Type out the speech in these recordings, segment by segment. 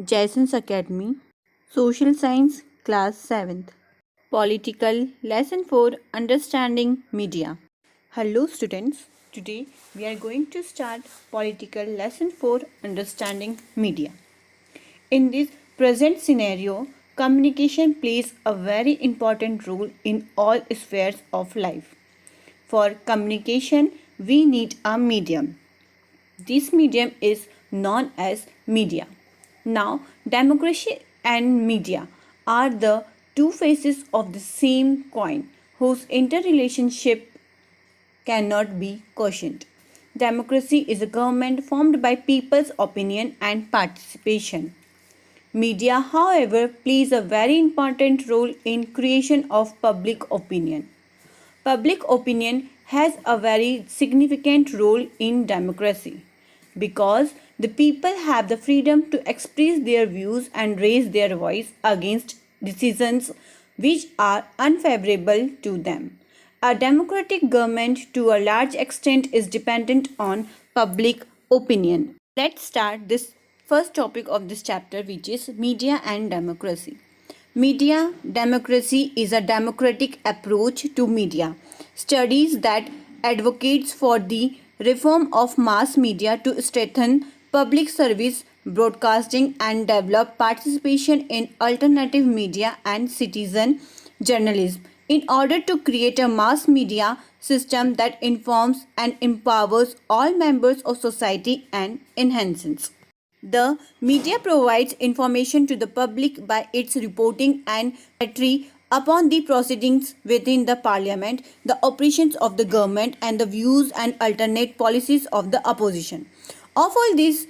Jason's Academy, Social Science, Class 7th. Political Lesson 4, Understanding Media. Hello students, today we are going to start Political Lesson 4, Understanding Media. In this present scenario, communication plays a very important role in all spheres of life. For communication, we need a medium. This medium is known as media. Now, democracy and media are the two faces of the same coin whose interrelationship cannot be questioned. Democracy is a government formed by people's opinion and participation. Media, however, plays a very important role in creation of public opinion. Public opinion has a very significant role in democracy because the people have the freedom to express their views and raise their voice against decisions which are unfavorable to them. A democratic government to a large extent is dependent on public opinion. Let's start this first topic of this chapter, which is media and democracy. Media democracy is a democratic approach to media. Studies that advocates for the reform of mass media to strengthen public service broadcasting and develop participation in alternative media and citizen journalism in order to create a mass media system that informs and empowers all members of society and enhances the media provides information to the public by its reporting and commentary upon the proceedings within the parliament, the operations of the government, and the views and alternate policies of the opposition. Of all these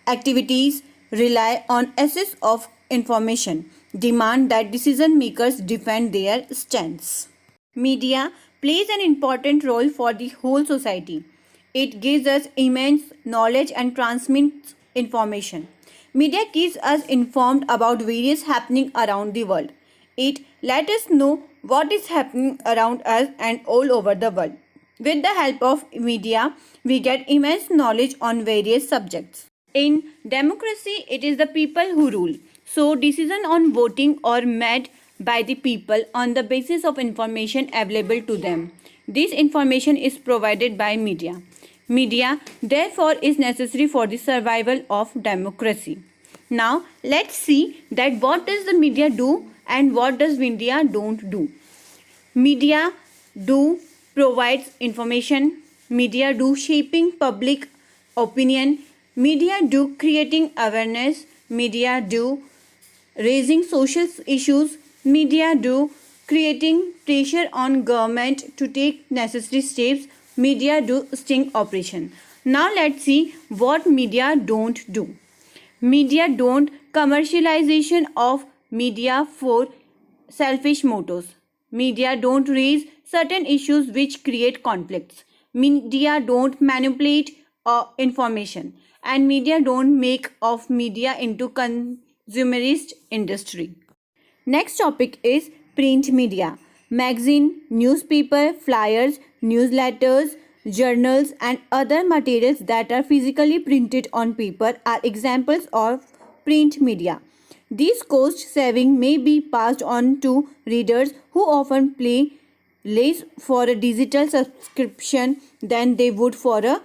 activities rely on access of information, demand that decision makers defend their stance. Media plays an important role for the whole society. It gives us immense knowledge and transmits information. Media keeps us informed about various happening around the world. It lets us know what is happening around us and all over the world. With the help of media, we get immense knowledge on various subjects. In democracy, it is the people who rule. So, decisions on voting are made by the people on the basis of information available to them. This information is provided by media. Media, therefore, is necessary for the survival of democracy. Now, let's see that what does the media do and what does media don't do. Media do provides information. Media do shaping public opinion. Media do creating awareness. Media do raising social issues. Media do creating pressure on government to take necessary steps. Media do sting operation. Now let's see what media don't do. Media don't commercialization of media for selfish motives. Media don't raise certain issues which create conflicts. Media don't manipulate information, and media don't make of media into consumerist industry. Next topic is print media. Magazine, newspaper, flyers, newsletters, journals and other materials that are physically printed on paper are examples of print media. These cost saving may be passed on to readers who often pay less for a digital subscription than they would for a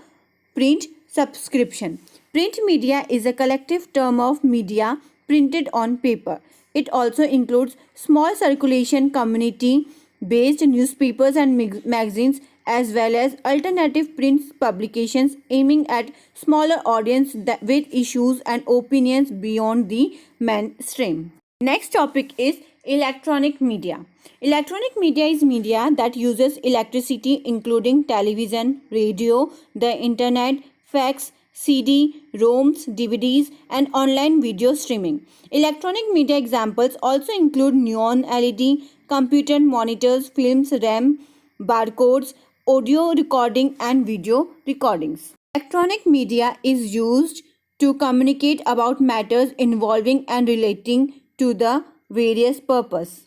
print subscription. Print media is a collective term of media printed on paper. It also includes small circulation community based newspapers and magazines as well as alternative print publications aiming at smaller audience with issues and opinions beyond the mainstream. Next topic is electronic media. Electronic media is media that uses electricity including television, radio, the internet, fax, CD, ROMs, DVDs, and online video streaming. Electronic media examples also include neon LED, computer monitors, films, RAM, barcodes, audio recording, and video recordings. Electronic media is used to communicate about matters involving and relating to the various purpose.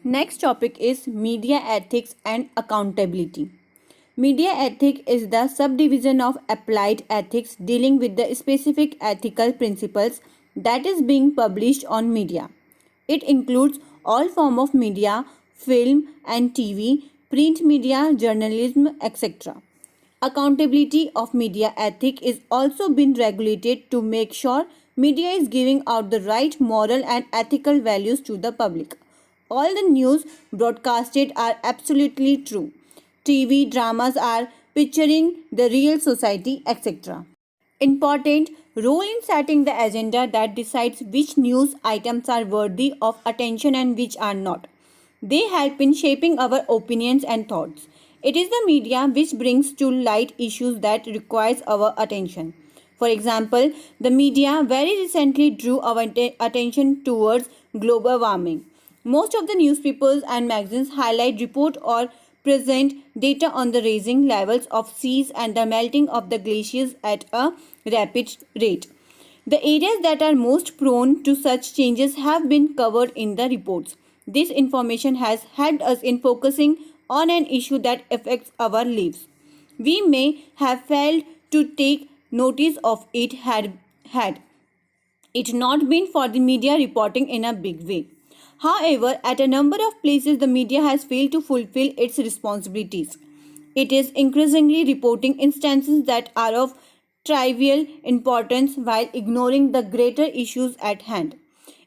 Next topic is media ethics and accountability. Media ethics is the subdivision of applied ethics dealing with the specific ethical principles that is being published on media. It includes all form of media, film and TV, print media, journalism, etc. Accountability of media ethic is also been regulated to make sure media is giving out the right moral and ethical values to the public. All the news broadcasted are absolutely true. TV dramas are picturing the real society, etc. Important role in setting the agenda that decides which news items are worthy of attention and which are not. They help in shaping our opinions and thoughts. It is the media which brings to light issues that requires our attention. For example, the media very recently drew our attention towards global warming. Most of the newspapers and magazines highlight, report or present data on the rising levels of seas and the melting of the glaciers at a rapid rate. The areas that are most prone to such changes have been covered in the reports. This information has helped us in focusing on an issue that affects our lives. We may have failed to take notice of it had it not been for the media reporting in a big way. However, at a number of places, the media has failed to fulfill its responsibilities. It is increasingly reporting instances that are of trivial importance while ignoring the greater issues at hand.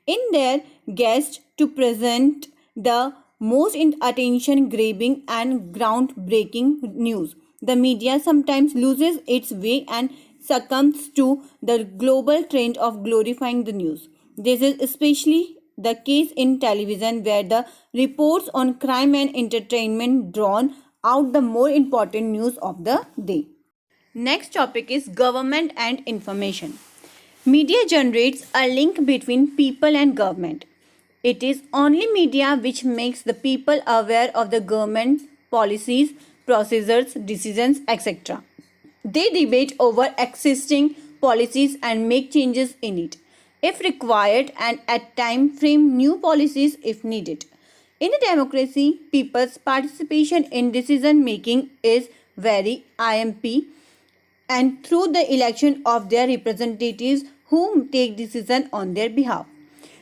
In their quest to present the most attention grabbing and groundbreaking news, the media sometimes loses its way and succumbs to the global trend of glorifying the news. This is especially the case in television, where the reports on crime and entertainment drown out the more important news of the day. Next topic is government and information. Media generates a link between people and government. It is only media which makes the people aware of the government policies, procedures, decisions, etc. They debate over existing policies and make changes in it, if required, and at time frame new policies if needed. In a democracy, people's participation in decision making is very IMP, and through the election of their representatives who take decision on their behalf.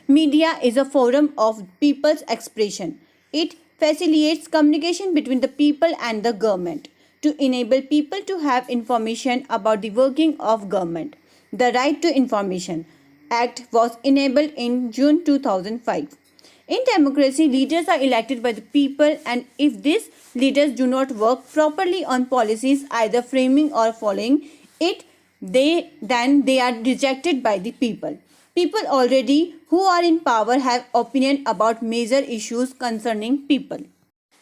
Media is a forum of people's expression. It facilitates communication between the people and the government to enable people to have information about the working of government. The Right to Information Act was enabled in June 2005. In democracy, leaders are elected by the people, and if these leaders do not work properly on policies, either framing or following it, they are rejected by the people. People already who are in power have opinion about major issues concerning people.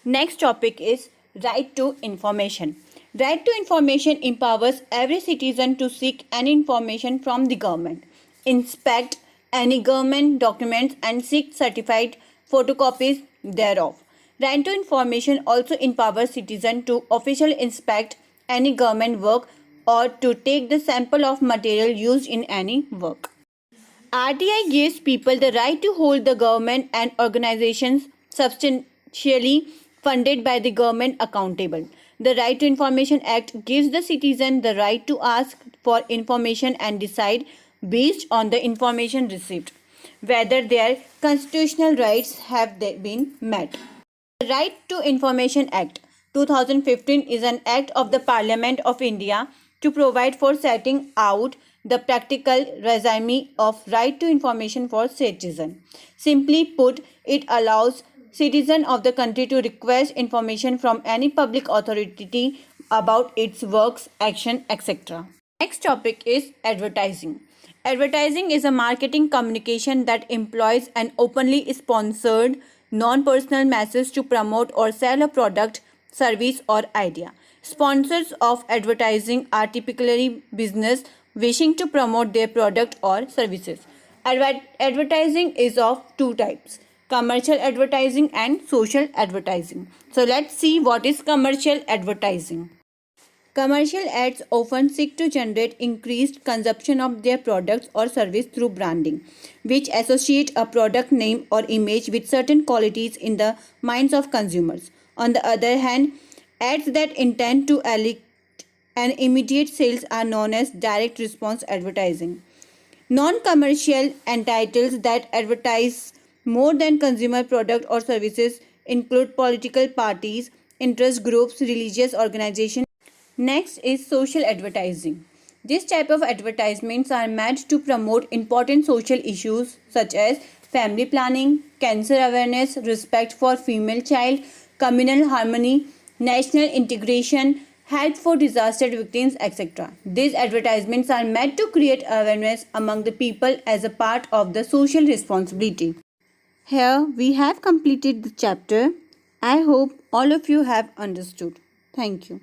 Next topic is right to information. Right to information empowers every citizen to seek any information from the government, inspect any government documents and seek certified photocopies thereof. Right to information also empowers citizens to officially inspect any government work or to take the sample of material used in any work. RTI gives people the right to hold the government and organizations substantially funded by the government accountable. The Right to Information Act gives the citizen the right to ask for information and decide based on the information received whether their constitutional rights have been met. The Right to Information Act 2015 is an act of the Parliament of India to provide for setting out the practical regime of right to information for citizens. Simply put, it allows citizens of the country to request information from any public authority about its works, action, etc. Next topic is advertising. Advertising is a marketing communication that employs an openly sponsored, non-personal message to promote or sell a product, service, or idea. Sponsors of advertising are typically business wishing to promote their product or services. Advertising is of two types: commercial advertising and social advertising. So let's see what is commercial advertising. Commercial ads often seek to generate increased consumption of their products or service through branding, which associate a product name or image with certain qualities in the minds of consumers. On the other hand, ads that intend to elicit an immediate sales are known as direct response advertising. Non-commercial entitles that advertise more than consumer product or services include political parties, interest groups, religious organizations. Next is social advertising. This type of advertisements are meant to promote important social issues such as family planning, cancer awareness, respect for female child, communal harmony, national integration, help for disaster victims, etc. These advertisements are meant to create awareness among the people as a part of the social responsibility. Here we have completed the chapter. I hope all of you have understood. Thank you.